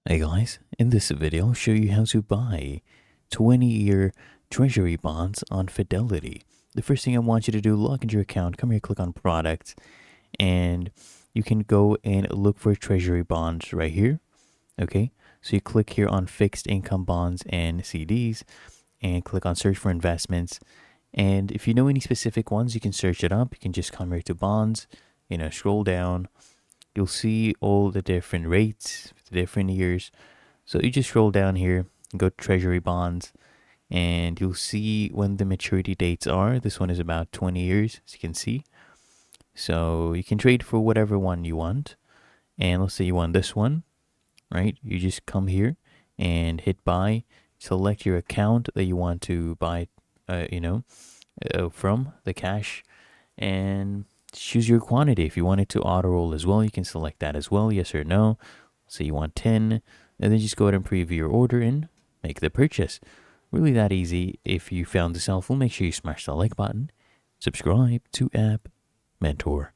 Hey guys, in this video I'll show you how to buy 20-year Treasury bonds on Fidelity. The first thing I want you to do, log into your account, come here, click on products, and you can go and look for Treasury bonds right here. Okay, so you click here on fixed income bonds and CDs and click on search for investments. And if you know any specific ones, you can search it up. You can just come here to bonds, scroll down. You'll see all the different rates, the different years. So you just scroll down here and go to Treasury bonds, and you'll see when the maturity dates are. This one is about 20 years, as you can see. So you can trade for whatever one you want. And let's say you want this one, right? You just come here and hit buy, select your account that you want to buy, from the cash, and choose your quantity. If you want it to auto roll as well, you can select that as well, yes or no. So you want 10, and then just go ahead and preview your order and make the purchase. Really that easy. If you found this helpful, make sure you smash the like button, subscribe to App Mentor.